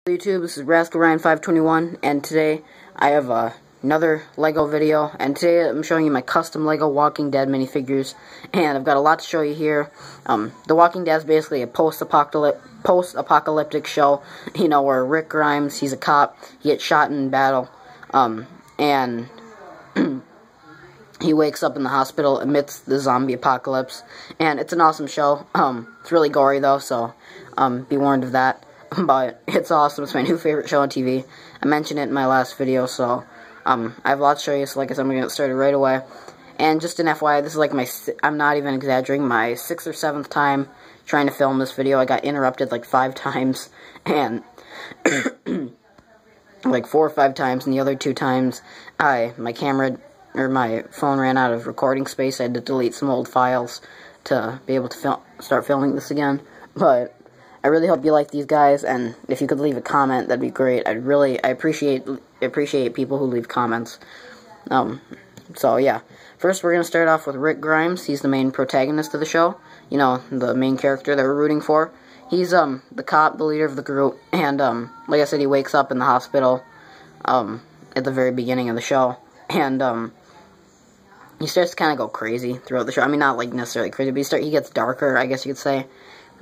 YouTube, this is RascalRyan521, and today I have another LEGO video, and today I'm showing you my custom LEGO Walking Dead minifigures, and I've got a lot to show you here. The Walking Dead is basically a post-apocalyptic show, you know, where Rick Grimes, he's a cop, he gets shot in battle, and he wakes up in the hospital amidst the zombie apocalypse, and it's an awesome show. It's really gory though, so be warned of that. But it's awesome. It's my new favorite show on TV. I mentioned it in my last video, so I have a lot to show you. So like I said, I'm going to get started right away. And just an FYI, this is like I'm not even exaggerating, my 6th or 7th time trying to film this video. I got interrupted like 5 times, and like 4 or 5 times, and the other 2 times my camera or my phone ran out of recording space. I had to delete some old files to be able to start filming this again. But I really hope you like these guys, and if you could leave a comment, that'd be great. I appreciate people who leave comments. So yeah, first we're gonna start off with Rick Grimes. He's the main protagonist of the show. You know, the main character that we're rooting for. He's the cop, the leader of the group, and like I said, he wakes up in the hospital at the very beginning of the show, and he starts to kind of go crazy throughout the show. I mean, not like necessarily crazy, but he gets darker, I guess you could say.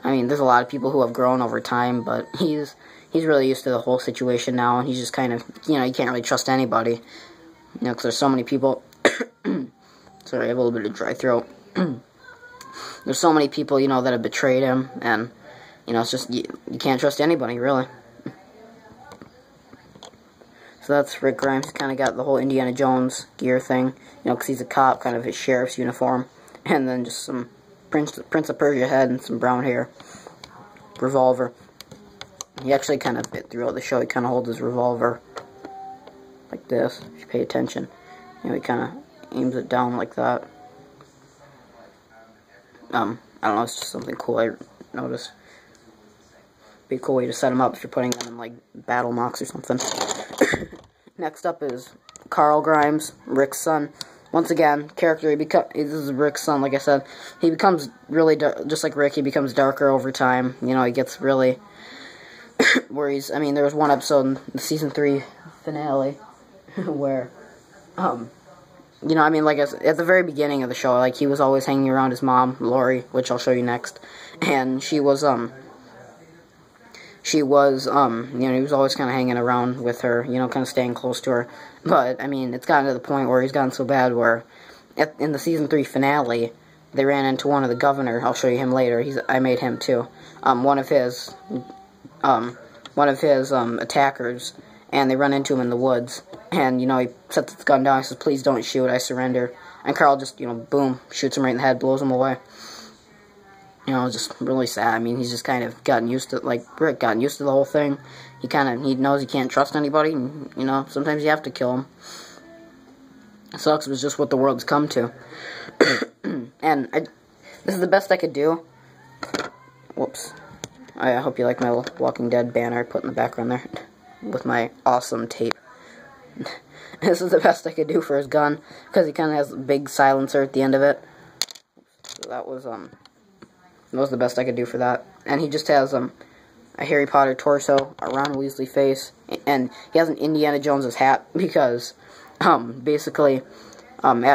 I mean, there's a lot of people who have grown over time, but he's really used to the whole situation now, and he's just kind of, you know, you can't really trust anybody, you know, because there's so many people. Sorry, I have a little bit of dry throat. There's so many people, you know, that have betrayed him, and, you know, it's just, you can't trust anybody, really. So that's Rick Grimes. Kind of got the whole Indiana Jones gear thing, you know, because he's a cop, kind of his sheriff's uniform, and then just some Prince of Persia head and some brown hair. Revolver. He actually kind of, throughout the show, he kind of holds his revolver like this, if you pay attention. You know, he kind of aims it down like that. I don't know, it's just something cool I noticed. Be a cool way to set him up if you're putting them in, like, battle mocks or something. Next up is Carl Grimes, Rick's son. Once again, character, this is Rick's son, like I said. He becomes really, just like Rick, he becomes darker over time. You know, he gets really, where I mean, there was one episode in the Season 3 finale, where, you know, I mean, like, at the very beginning of the show, like, he was always hanging around his mom, Lori, which I'll show you next, and she was, you know, he was always kind of hanging around with her, you know, kind of staying close to her. But, I mean, it's gotten to the point where he's gotten so bad where, in the Season 3 finale, they ran into one of the governor. I'll show you him later. I made him, too. One of his attackers, and they run into him in the woods. And, you know, he sets the gun down, he says, "Please don't shoot, I surrender." And Carl just, you know, boom, shoots him right in the head, blows him away. You know, just really sad. I mean, he's just kind of gotten used to, like, Rick gotten used to the whole thing. He knows he can't trust anybody, and, you know, sometimes you have to kill him. It sucks, but it's just what the world's come to. And this is the best I could do. Whoops. I hope you like my Walking Dead banner I put in the background there, with my awesome tape. This is the best I could do for his gun, because he kind of has a big silencer at the end of it. So that was the best I could do for that. And he just has a Harry Potter torso, a Ron Weasley face, and he has an Indiana Jones's hat because basically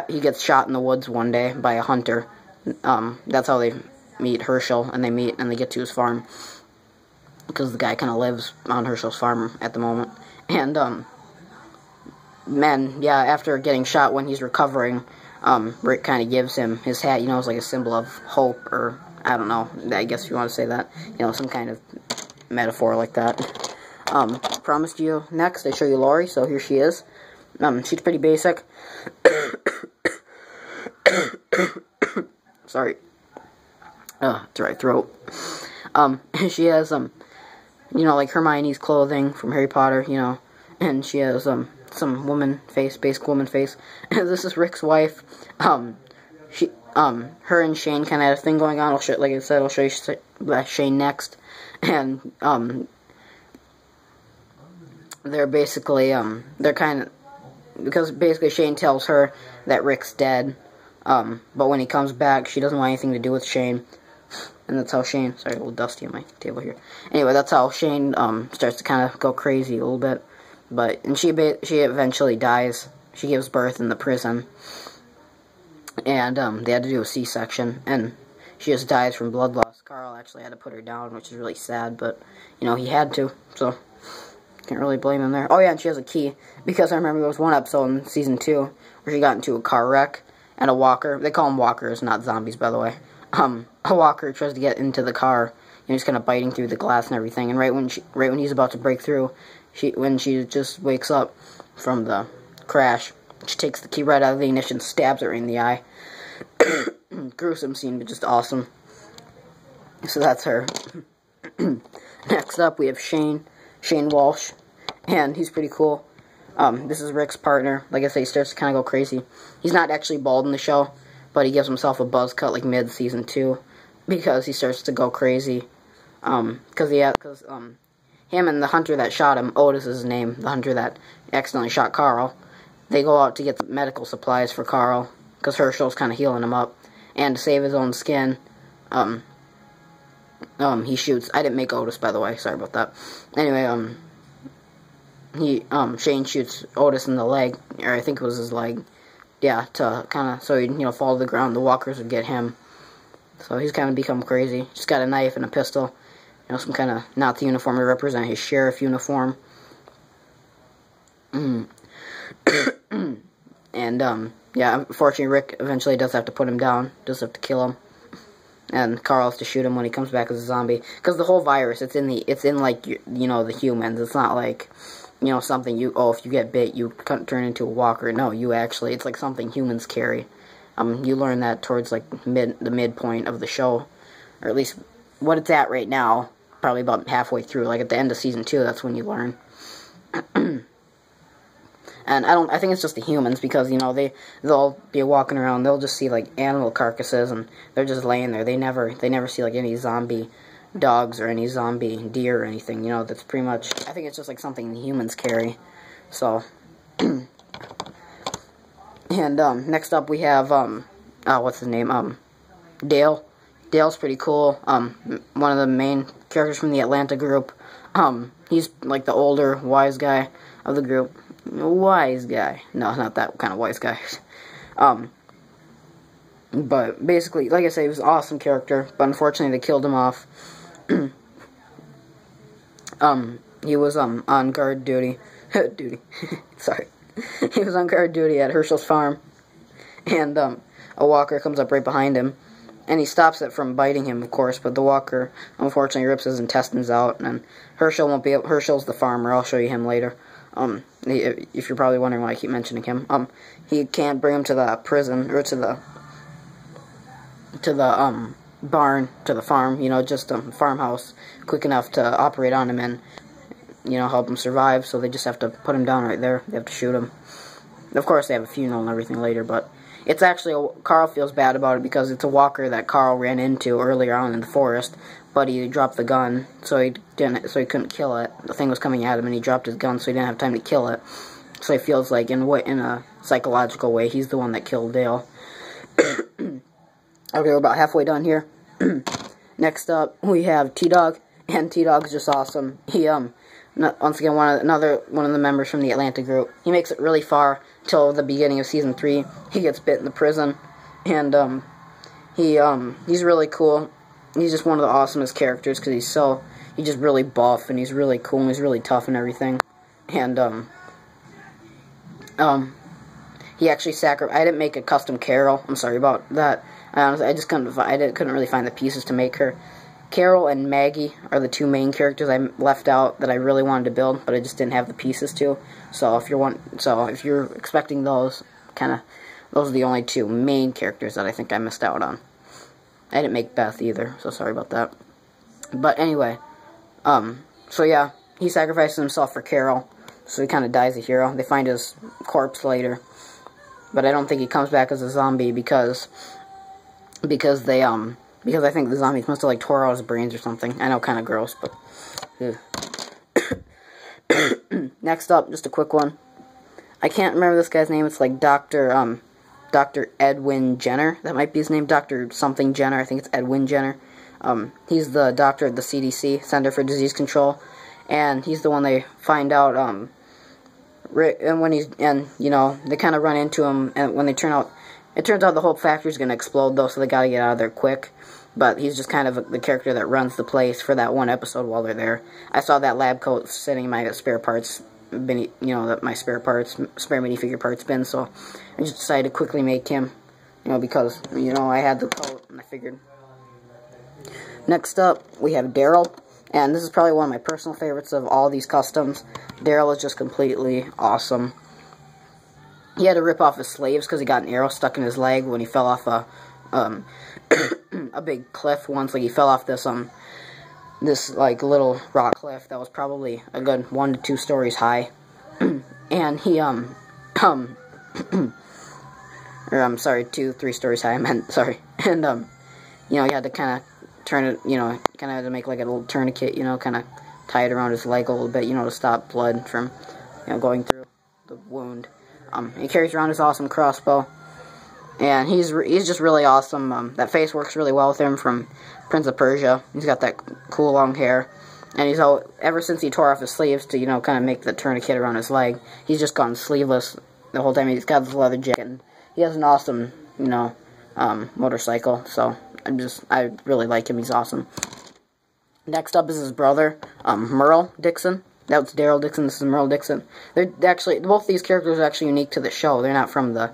he gets shot in the woods one day by a hunter. That's how they meet Herschel, and they get to his farm because the guy kind of lives on Herschel's farm at the moment. And yeah, after getting shot, when he's recovering, Rick kind of gives him his hat. You know, it's like a symbol of hope, or I don't know, I guess if you want to say that, you know, some kind of metaphor like that. Promised you next, I show you Lori, so here she is. She's pretty basic. Sorry. Dry throat. She has, you know, like Hermione's clothing from Harry Potter, you know, and she has, some basic woman face. This is Rick's wife. Her and Shane kind of had a thing going on. Like I said, I'll show you Shane next. And, they're basically, they're kind of, because basically Shane tells her that Rick's dead, but when he comes back, she doesn't want anything to do with Shane. And that's how Shane, sorry, a little dusty on my table here. Anyway, that's how Shane starts to kind of go crazy a little bit. And she eventually dies. She gives birth in the prison. And they had to do a C-section, and she just dies from blood loss. Carl actually had to put her down, which is really sad, but, you know, he had to, so can't really blame him there. Oh, yeah, and she has a key, because I remember there was one episode in Season 2 where she got into a car wreck, and a walker, they call them walkers, not zombies, by the way, a walker tries to get into the car, and he's kind of biting through the glass and everything, and right when he's about to break through, when she just wakes up from the crash, she takes the key right out of the ignition, stabs her in the eye. Gruesome scene, but just awesome. So that's her. Next up, we have Shane Walsh, and he's pretty cool. This is Rick's partner. Like I say, he starts to kind of go crazy. He's not actually bald in the show, but he gives himself a buzz cut like mid-season 2 because he starts to go crazy. Because him and the hunter that shot him, Otis is his name, the hunter that accidentally shot Carl, they go out to get the medical supplies for Carl, because Herschel's kind of healing him up, and to save his own skin, he shoots, I didn't make Otis, by the way, sorry about that. Anyway, Shane shoots Otis in the leg, or I think it was his leg, yeah, to kind of, so he'd, you know, fall to the ground, the walkers would get him, so he's kind of become crazy, just got a knife and a pistol, you know, some kind of Nazi uniform to represent his sheriff uniform. And, yeah, unfortunately, Rick eventually does have to put him down, does have to kill him. And Carl has to shoot him when he comes back as a zombie. Because the whole virus, it's in, like, you know, the humans. It's not like, you know, something if you get bit, you turn into a walker. No, it's like something humans carry. You learn that towards, like, the midpoint of the show. Or at least what it's at right now. Probably about halfway through. Like, at the end of Season 2, that's when you learn. And I think it's just the humans, because, you know, they'll be walking around, they'll just see, like, animal carcasses, and they're just laying there. They never see, like, any zombie dogs or any zombie deer or anything, you know, that's pretty much, I think it's just, like, something the humans carry. So, and, next up we have, what's his name, Dale. Dale's pretty cool, one of the main characters from the Atlanta group. He's, like, the older, wise guy of the group. Wise guy. No, not that kind of wise guy. But basically, like I say, he was an awesome character, but unfortunately they killed him off. He was, on guard duty. Sorry. He was on guard duty at Herschel's farm, and, a walker comes up right behind him, and he stops it from biting him, of course, but the walker, unfortunately, rips his intestines out, and Herschel's the farmer. I'll show you him later. If you're probably wondering why I keep mentioning him, he can't bring him to the prison, or to the barn, to the farm, you know, just a farmhouse, quick enough to operate on him and, you know, help him survive, so they just have to put him down right there. They have to shoot him. Of course, they have a funeral and everything later, but it's actually, Carl feels bad about it because it's a walker that Carl ran into earlier on in the forest, but he dropped the gun, so he couldn't kill it. The thing was coming at him, and he dropped his gun, so he didn't have time to kill it. So he feels like, in a psychological way, he's the one that killed Dale. Okay, we're about halfway done here. Next up, we have T-Dog, and T-Dog's just awesome. He, once again, one of the members from the Atlanta group. He makes it really far till the beginning of Season 3. He gets bit in the prison, and, he's really cool. He's just one of the awesomest characters, because he's just really buff, and he's really cool, and he's really tough and everything. And, he actually I didn't make a custom Carol. I'm sorry about that. I just couldn't really find the pieces to make her. Carol and Maggie are the two main characters I left out that I really wanted to build, but I just didn't have the pieces to. So if you're expecting those, those are the only two main characters that I think I missed out on. I didn't make Beth either, so sorry about that. But anyway, so yeah, he sacrifices himself for Carol, so he kind of dies a hero. They find his corpse later, but I don't think he comes back as a zombie because I think the zombies must have, like, tore out his brains or something. I know, kind of gross, but next up, just a quick one. I can't remember this guy's name. It's like Dr. Edwin Jenner. That might be his name. Dr. something Jenner. I think it's Edwin Jenner. He's the doctor at the CDC, Center for Disease Control, and he's the one they find out, Rick, and when he's, and, you know, they kind of run into him, and when they turn out, it turns out the whole factory's going to explode, though, so they got to get out of there quick. But he's just kind of the character that runs the place for that one episode while they're there. I saw that lab coat sitting in my spare parts bin, you know, that my spare minifigure parts bin, so I just decided to quickly make him, you know, because, you know, I had the coat, and I figured. Next up, we have Daryl, and this is probably one of my personal favorites of all these customs. Daryl is just completely awesome. He had to rip off his sleeves because he got an arrow stuck in his leg when he fell off a big cliff once. Like, he fell off this, this, like, little rock cliff that was probably a good 1 to 2 stories high. And he, or, I'm sorry, 2, 3 stories high, I meant, sorry. And, you know, he had to kind of turn it, you know, kind of had to make, like, a little tourniquet, you know, kind of tie it around his leg a little bit, you know, to stop blood from, you know, going through the wound. He carries around his awesome crossbow. And he's just really awesome. That face works really well with him from Prince of Persia. He's got that cool long hair. And he's ever since he tore off his sleeves to, you know, kind of make the tourniquet around his leg, he's just gone sleeveless the whole time. He's got this leather jacket. And he has an awesome, you know, motorcycle. So I really like him. He's awesome. Next up is his brother, Merle Dixon. That's Daryl Dixon. This is Merle Dixon. They're actually, both these characters are actually unique to the show. They're not from the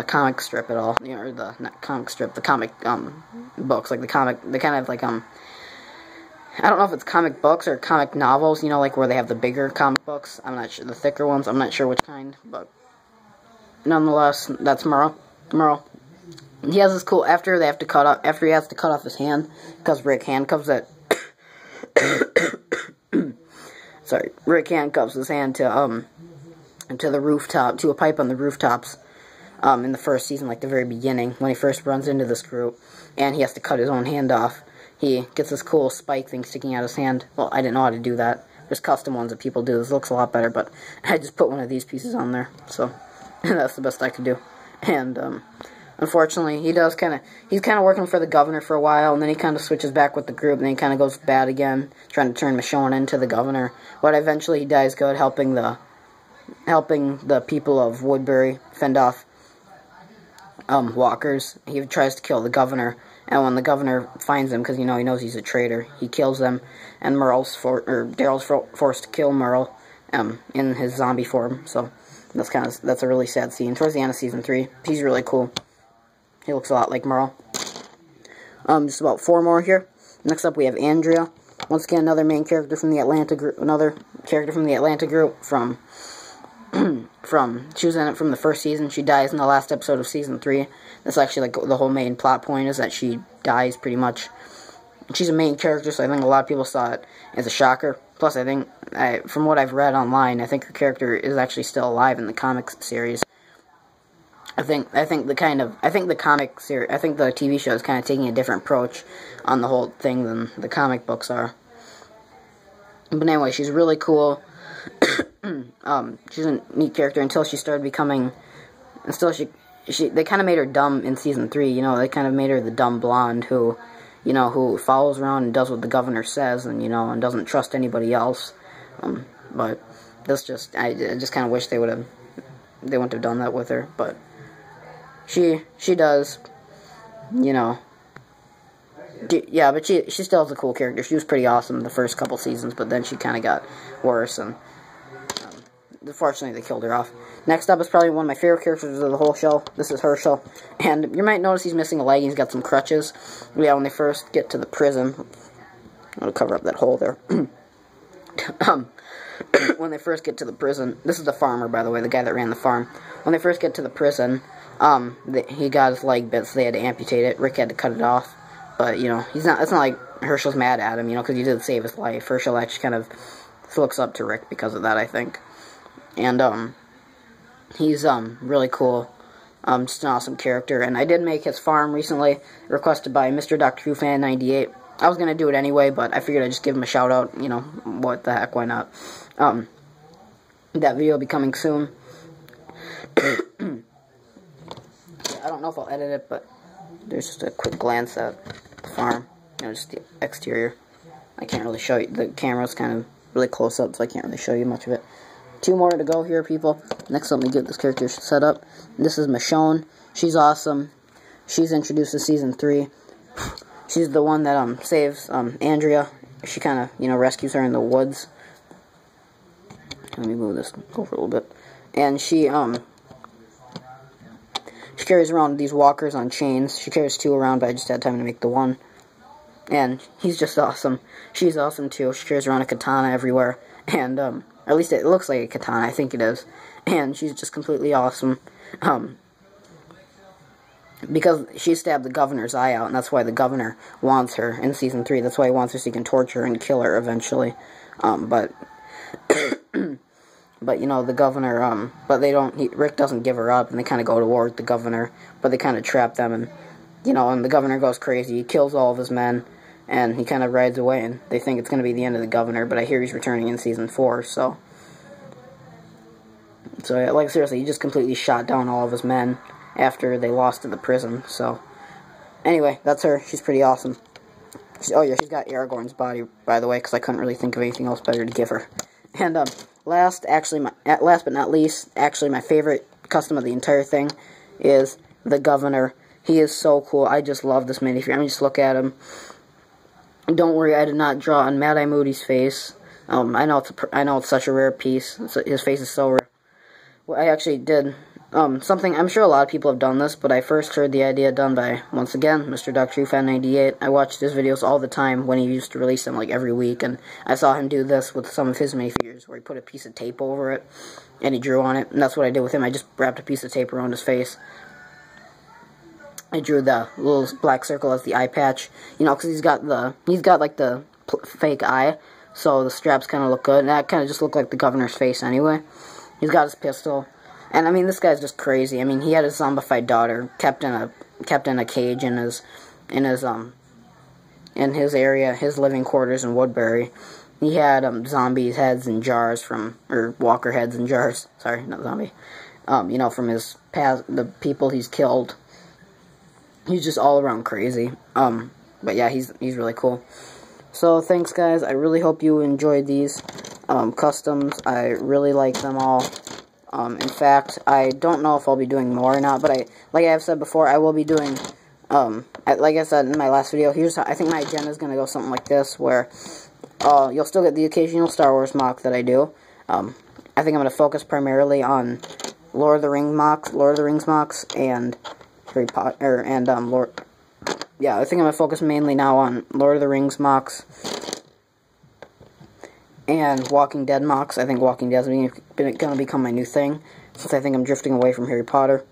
comic strip at all, you know, or not comic strip, the comic, books, like the comic, they kind of like, I don't know if it's comic books or comic novels, you know, like where they have the bigger comic books, I'm not sure, the thicker ones, I'm not sure which kind, but, nonetheless, that's Merle. He has this cool, after he has to cut off his hand, because Rick handcuffs it, sorry, Rick handcuffs his hand to the rooftop, to a pipe on the rooftops, in the first season, like the very beginning, when he first runs into this group, and he has to cut his own hand off. He gets this cool spike thing sticking out his hand. Well, I didn't know how to do that. There's custom ones that people do. This looks a lot better, but I just put one of these pieces on there, so that's the best I could do. And, unfortunately, he's kind of working for the governor for a while, and then he kind of switches back with the group, and then he kind of goes bad again, trying to turn Michonne into the governor, but eventually he dies good, helping the people of Woodbury fend off walkers. He tries to kill the governor, and when the governor finds him, because, you know, he knows he's a traitor, he kills them, and Daryl's forced to kill Merle in his zombie form. So that's a really sad scene. Towards the end of season 3, he's really cool. He looks a lot like Merle. Just about 4 more here. Next up, we have Andrea. Once again, another main character from the Atlanta group. She was in it from the first season. She dies in the last episode of season 3. That's actually, like, the whole main plot point is that she dies, pretty much. She's a main character, so I think a lot of people saw it as a shocker. Plus, I think, from what I've read online, I think her character is actually still alive in the comic series. I think the TV show is kind of taking a different approach on the whole thing than the comic books are. But anyway, she's really cool. She's a neat character until she started becoming, they kind of made her dumb in season 3, you know, they kind of made her the dumb blonde who, you know, who follows around and does what the governor says, and, you know, and doesn't trust anybody else. But I just kind of wish they wouldn't have done that with her, but she does, you know. Yeah, but she still is a cool character. She was pretty awesome the first couple seasons, but then she kind of got worse, and unfortunately they killed her off. Next up is probably one of my favorite characters of the whole show. This is Herschel, and you might notice he's missing a leg. He's got some crutches. Yeah, when they first get to the prison, I'll cover up that hole there. When they first get to the prison, this is the farmer, by the way, the guy that ran the farm. When they first get to the prison, he got his leg bit, so they had to amputate it. Rick had to cut it off. But, you know, it's not like Herschel's mad at him, you know, because he did save his life. Herschel actually kind of looks up to Rick because of that, I think. And, he's, really cool. Just an awesome character. And I did make his farm recently, requested by Mr. Dr. Who Fan 98. I was going to do it anyway, but I figured I'd just give him a shout out, you know, what the heck, why not? That video will be coming soon. I don't know if I'll edit it, but there's just a quick glance at the farm. just the exterior. I can't really show you. The camera's kind of really close up, so I can't really show you much of it. 2 more to go here, people. Next, let me get this character set up. This is Michonne. She's awesome. She's introduced to Season 3. She's the one that saves Andrea. She kind of, rescues her in the woods. Let me move this over a little bit. And she carries around these walkers on chains. She carries 2 around, but I just had time to make the 1. And he's just awesome. She's awesome, too. She carries around a katana everywhere. And, or at least it looks like a katana. I think it is. And she's just completely awesome. Because she stabbed the governor's eye out, and that's why the governor wants her in Season 3. That's why he wants her so he can torture her and kill her eventually. But the governor, but Rick doesn't give her up, and they kind of go to war with the governor, but they kind of trap them, and, and the governor goes crazy. He kills all of his men, and he kind of rides away, and they think it's going to be the end of the governor, but I hear he's returning in Season 4, so yeah, like, seriously, he just completely shot down all of his men after they lost to the prison, so anyway, that's her. She's pretty awesome. She's got Aragorn's body, by the way, because I couldn't really think of anything else better to give her. And, last but not least, actually my favorite custom of the entire thing is the governor. He is so cool. I just love this minifigure. I mean, just look at him. Don't worry, I did not draw on Mad Eye Moody's face. I know it's such a rare piece. His face is so rare. Well, I actually did something. I'm sure a lot of people have done this, but I first heard the idea done by, once again, Mr. DuckTrueFan98. I watched his videos all the time when he used to release them, like, every week, and I saw him do this with some of his minifigures, where he put a piece of tape over it, and he drew on it, and that's what I did with him. I just wrapped a piece of tape around his face. I drew the little black circle as the eye patch, because he's got like the fake eye, so the straps kind of look good, and that kind of just looked like the governor's face anyway. He's got his pistol. And, I mean, this guy's just crazy. I mean, he had his zombified daughter kept in a cage in his area, his living quarters in Woodbury. He had zombies' heads in jars or walker heads in jars. Sorry, not zombie. From his past, the people he's killed. He's just all around crazy. But yeah, he's really cool. So thanks, guys. I really hope you enjoyed these customs. I really like them all. In fact, I don't know if I'll be doing more or not, but like I have said before, I will be doing, like I said in my last video, I think my agenda is going to go something like this, where, you'll still get the occasional Star Wars mock that I do. I think I'm going to focus primarily on Lord of the Rings mocks, and Harry Potter, and, yeah, I think I'm going to focus mainly now on Lord of the Rings mocks, and Walking Dead mocks. I think Walking Dead is going to become my new thing, since I think I'm drifting away from Harry Potter.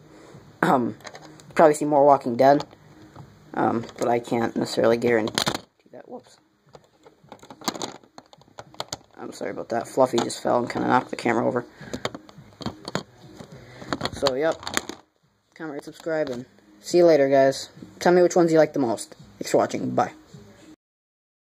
Probably see more Walking Dead, but I can't necessarily guarantee that. Whoops. I'm sorry about that. Fluffy just fell and kind of knocked the camera over. So, yep. Comment, rate, subscribe, and see you later, guys. Tell me which ones you like the most. Thanks for watching. Bye.